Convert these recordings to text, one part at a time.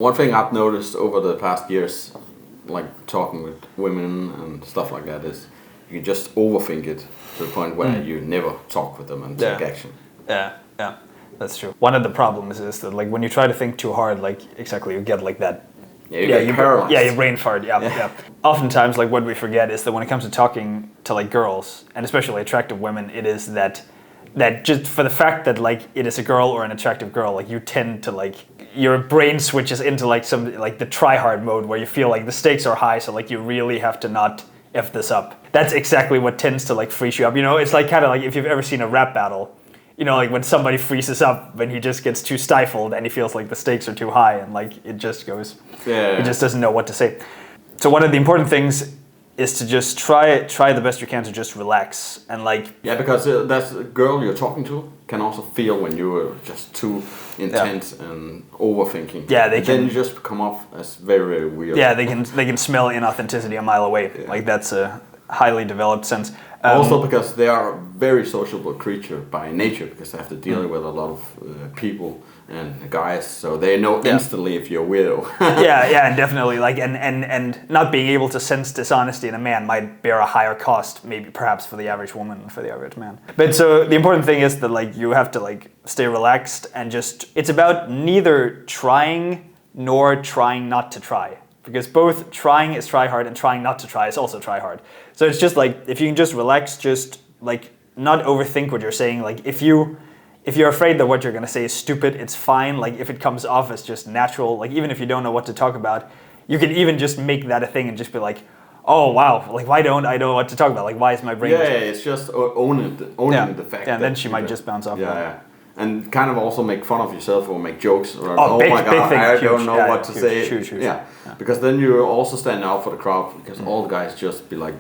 One thing I've noticed over the past years, like talking with women and stuff like that, is you just overthink it to the point where you never talk with them and take action. Yeah, that's true. One of the problems is that like when you try to think too hard, like exactly you get like that. Yeah, you get paralyzed. Yeah, your brain fart. Yeah. Oftentimes, like what we forget is that when it comes to talking to like girls and especially attractive women, it is that just for the fact that like it is a girl or an attractive girl, like you tend to like your brain switches into like some like the try hard mode where you feel like the stakes are high, so like you really have to not F this up. That's exactly what tends to like freeze you up. You know, it's like kind of like if you've ever seen a rap battle, you know, like when somebody freezes up when he just gets too stifled and he feels like the stakes are too high and like it just goes, he just doesn't know what to say. So one of the important things is to just try the best you can to just relax and like... Yeah, because that's the girl you're talking to can also feel when you are just too intense and overthinking. Yeah, they can... Then you just come off as very, very weird. Yeah, they can smell inauthenticity a mile away. Yeah. Like that's a highly developed sense. Also because they are a very sociable creature by nature, because they have to deal with a lot of people and guys, so they know instantly if you're a weirdo. yeah, definitely. Like and not being able to sense dishonesty in a man might bear a higher cost, maybe perhaps for the average woman than for the average man. But so the important thing is that like you have to like stay relaxed and just it's about neither trying nor trying not to try. Because both trying is try hard and trying not to try is also try hard. So it's just like if you can just relax, just like not overthink what you're saying. Like if you're afraid that what you're gonna say is stupid, it's fine. Like if it comes off as just natural, like even if you don't know what to talk about, you can even just make that a thing and just be like, oh wow, like why don't I know what to talk about? Like why is my brain? Yeah, it's just owning the fact. Yeah, and then she might just bounce off. Yeah. And kind of also make fun of yourself or make jokes. Or, big, my God, thing, I huge, don't know what to say. Huge. Yeah, because then you're also standing out for the crowd, because all the guys just be like,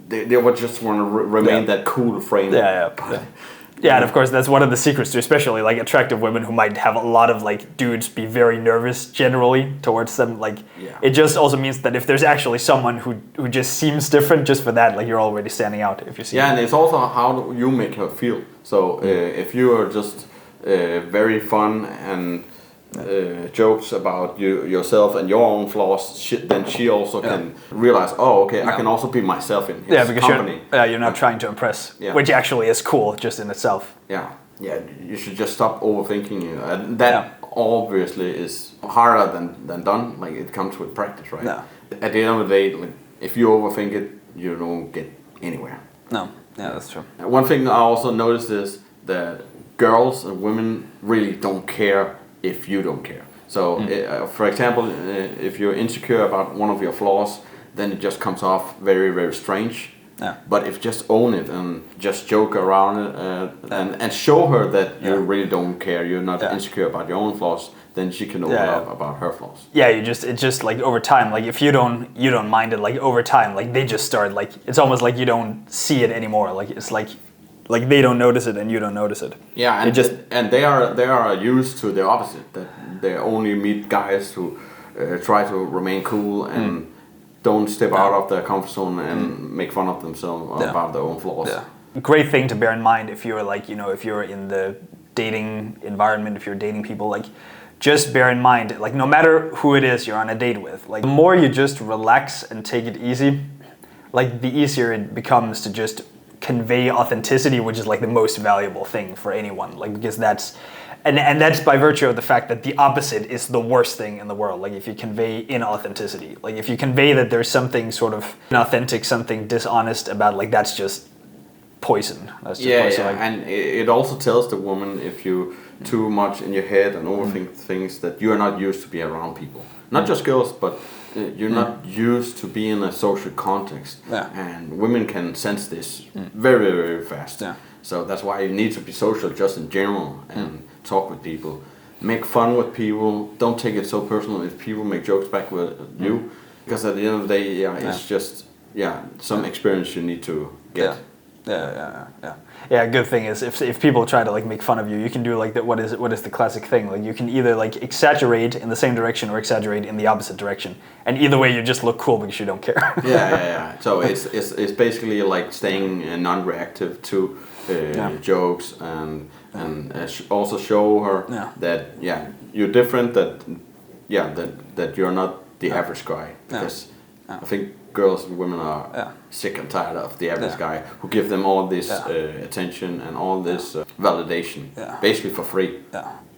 they would just want to remain that cool frame. Yeah, and of course that's one of the secrets to especially like attractive women who might have a lot of like dudes be very nervous generally towards them. Like it just also means that if there's actually someone who just seems different, just for that, like you're already standing out if you see. Yeah, and it's also how you make her feel. So if you are just very fun and jokes about yourself and your own flaws, then she also can realize, oh, okay, I can also be myself in his company. You're not trying to impress, which actually is cool just in itself. Yeah, you should just stop overthinking it. And that obviously is harder than done. Like it comes with practice, right? No. At the end of the day, like, if you overthink it, you don't get anywhere. No, yeah, that's true. One thing I also noticed is that girls and women really don't care if you don't care. So, for example, if you're insecure about one of your flaws, then it just comes off very, very strange. Yeah. But if you just own it and just joke around it and show her that you really don't care, you're not insecure about your own flaws, then she can open up about her flaws. Yeah, it's just like over time, like if you don't mind it, like over time, like they just start like it's almost like you don't see it anymore. Like it's like they don't notice it and you don't notice it. Yeah, and they are used to the opposite. That they only meet guys who try to remain cool and don't step out of their comfort zone and make fun of themselves about their own flaws. Yeah. Great thing to bear in mind if you're like, if you're in the dating environment, if you're dating people, like just bear in mind, like no matter who it is you're on a date with, like the more you just relax and take it easy, like the easier it becomes to just convey authenticity, which is like the most valuable thing for anyone, like because that's and that's by virtue of the fact that the opposite is the worst thing in the world. Like if you convey inauthenticity, like if you convey that there's something sort of inauthentic, something dishonest about, like that's just poison. That's just poison. Like, and it also tells the woman if you too much in your head and overthink things that you are not used to be around people, not just girls, but you're not used to be in a social context, and women can sense this very, very fast. So that's why you need to be social just in general and talk with people, make fun with people. Don't take it so personal if people make jokes back with you, because at the end of the day, it's just some experience you need to get. Yeah, good thing is if people try to like make fun of you, you can do like that. What is the classic thing? Like you can either like exaggerate in the same direction or exaggerate in the opposite direction, and either way you just look cool because you don't care. So it's basically like staying non-reactive to jokes and also show her that you're different. That that you're not the average guy, because I think girls and women are sick and tired of the average guy who give them all this attention and all this validation, basically for free.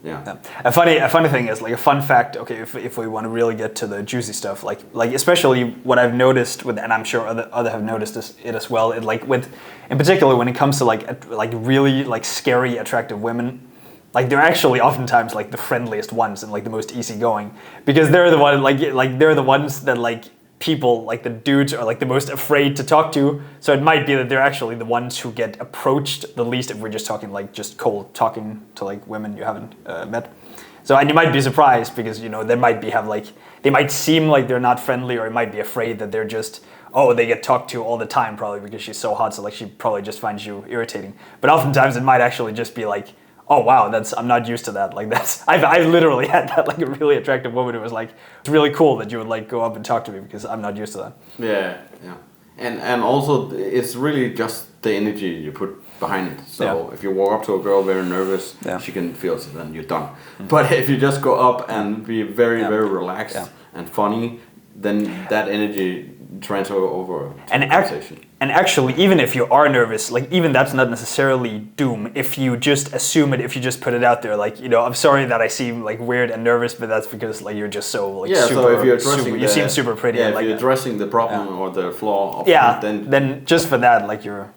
Yeah. A funny thing is, like, a fun fact. Okay, if we want to really get to the juicy stuff, like especially what I've noticed with, and I'm sure other have noticed it as well. It, like, with, in particular, when it comes to like really like scary attractive women, like, they're actually oftentimes like the friendliest ones and like the most easygoing, because they're the one like they're the ones that like people, like the dudes, are like the most afraid to talk to. So it might be that they're actually the ones who get approached the least if we're just talking like just cold talking to like women you haven't met. So, and you might be surprised because, you know, they might they might seem like they're not friendly, or you might be afraid that they're just, oh, they get talked to all the time probably because she's so hot, so like she probably just finds you irritating. But oftentimes it might actually just be like, oh wow, I'm not used to that. Like, I've literally had that, like, a really attractive woman who was like, it's really cool that you would like go up and talk to me because I'm not used to that. Yeah. And also it's really just the energy you put behind it. So if you walk up to a girl very nervous, she can feel it, then you're done. But if you just go up and be very relaxed and funny, then that energy transfer over to the conversation. And actually, even if you are nervous, like, even that's not necessarily doom. If you just assume it, if you just put it out there, like, you know, I'm sorry that I seem like weird and nervous, but that's because like you're just so like super. So if you're addressing you seem super pretty. Yeah, if like you're addressing the problem or the flaw of then just for that, like, you're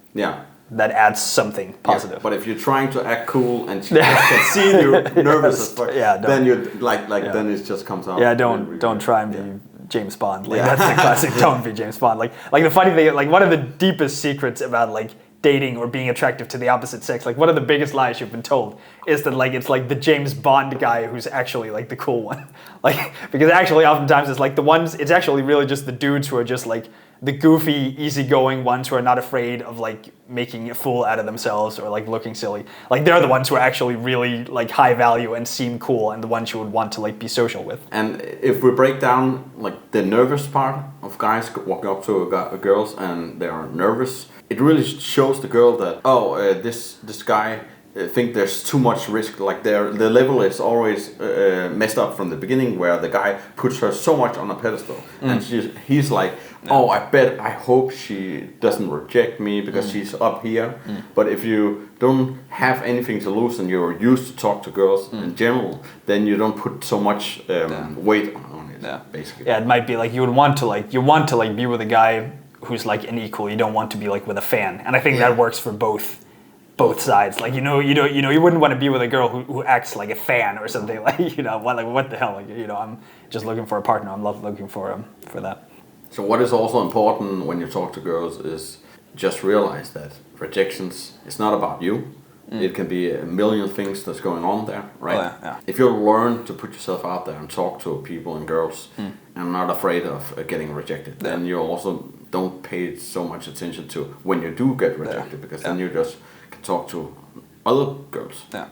that adds something positive. But if you're trying to act cool and she can see you're nervous as fuck, then you then it just comes out. Yeah, don't try and be James Bond. Like, that's the classic. Don't be James Bond. Like the funny thing, like, one of the deepest secrets about like dating or being attractive to the opposite sex, like one of the biggest lies you've been told is that like it's like the James Bond guy who's actually like the cool one. Like, because actually oftentimes it's like it's actually really just the dudes who are just like the goofy, easygoing ones who are not afraid of like making a fool out of themselves or like looking silly. Like, they're the ones who are actually really like high value and seem cool, and the ones you would want to like be social with. And if we break down like the nervous part of guys walking up to girls and they are nervous, it really shows the girl that this guy think there's too much risk. Like, the level is always messed up from the beginning, where the guy puts her so much on a pedestal, and he's like, I hope she doesn't reject me because she's up here. But if you don't have anything to lose and you're used to talk to girls in general, then you don't put so much weight on it. Basically. Yeah, it might be like you want to be with a guy who's like an equal. You don't want to be like with a fan, and I think that works for both sides. Like, you wouldn't want to be with a girl who acts like a fan or something. Like, what the hell? Like, I'm just looking for a partner. I'm looking for that. So what is also important when you talk to girls is just realize that rejections is not about you. It can be a million things that's going on there, right? Oh, yeah. If you learn to put yourself out there and talk to people and girls and not afraid of getting rejected, then you also don't pay so much attention to when you do get rejected, because then you just can talk to other girls. Yeah,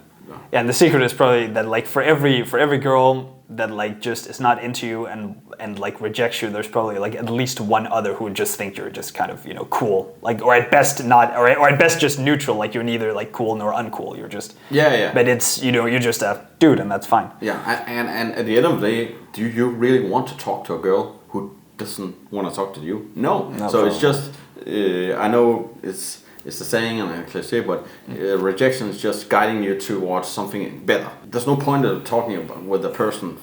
and the secret is probably that, like, for every girl that like just is not into you and like rejects you, there's probably like at least one other who would just think you're just kind of, cool, like, or at best not, or at best just neutral, like you're neither like cool nor uncool, you're just but it's, you're just a dude, and that's fine. And at the end of the day, do you really want to talk to a girl who doesn't want to talk to you? No. So it's just I know it's the saying and a cliche, but rejection is just guiding you towards something better. There's no point of talking with a person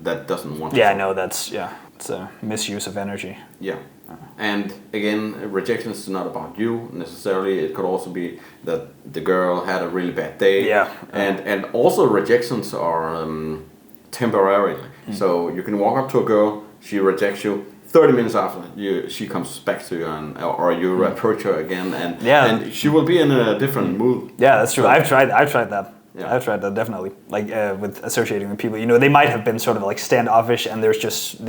that doesn't want to. Yeah, no, it's a misuse of energy. Yeah. And again, rejection is not about you necessarily. It could also be that the girl had a really bad day. Yeah. And also rejections are temporary. So you can walk up to a girl, she rejects you. 30 minutes after, she comes back to you, or you approach her again, and she will be in a different mood. Yeah, that's true. I've tried that. Yeah. I've tried that, definitely. Like with associating with people, they might have been sort of like standoffish, and they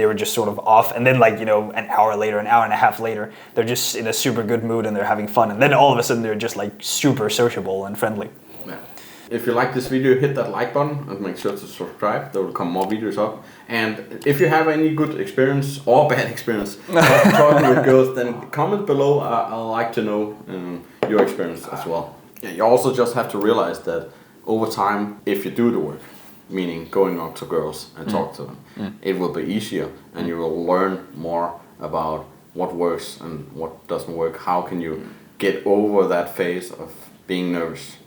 were just sort of off, and then like an hour later, an hour and a half later, they're just in a super good mood and they're having fun, and then all of a sudden they're just like super sociable and friendly. Yeah. If you like this video, hit that like button and make sure to subscribe. There will come more videos up. And if you have any good experience or bad experience talking with girls, then comment below. I'd like to know your experience as well. Yeah, you also just have to realize that over time, if you do the work, meaning going up to girls and talk to them, it will be easier, and you will learn more about what works and what doesn't work. How can you get over that phase of being nervous?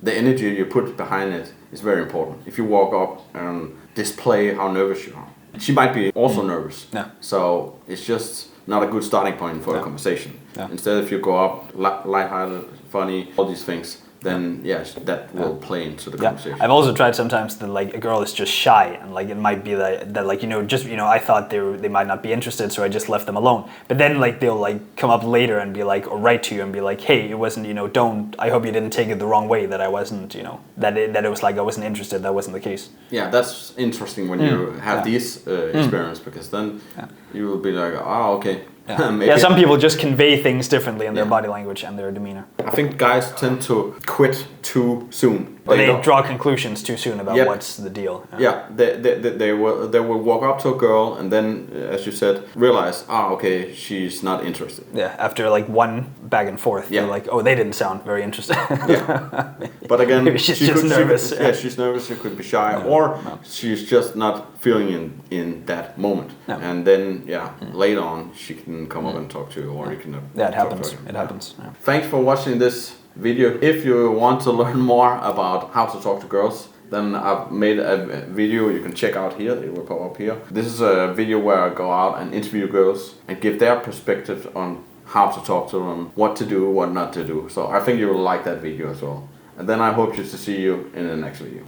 The energy you put behind it is very important. If you walk up and display how nervous you are, she might be also nervous. Yeah. So it's just not a good starting point for a conversation. Yeah. Instead, if you go up lighthearted, funny, all these things, then yes, that will play into the conversation. I've also tried sometimes that like a girl is just shy, and like it might be that like I thought they might not be interested, so I just left them alone. But then like they'll like come up later and be like, or write to you and be like, hey, it wasn't, I hope you didn't take it the wrong way, that I wasn't, that it was like I wasn't interested. That wasn't the case. Yeah, that's interesting when you have these experience, because then you will be like, oh, okay. Yeah, some people just convey things differently in their body language and their demeanor. I think guys tend to quit too soon. Or they draw conclusions too soon about what's the deal. Yeah, they will walk up to a girl and then, as you said, realize, okay, she's not interested. Yeah, after like one back and forth, they're like, oh, they didn't sound very interested. But again, maybe she's just nervous. She's nervous. She could be shy, or she's just not feeling in that moment. No. And then, later on, she can come up and talk to you, or you can. It happens. It happens. Yeah. Thanks for watching this video. If you want to learn more about how to talk to girls, then I've made a video you can check out here. It will pop up here. This is a video where I go out and interview girls and give their perspective on how to talk to them, what to do, what not to do. So I think you will like that video as well. And then I hope to see you in the next video.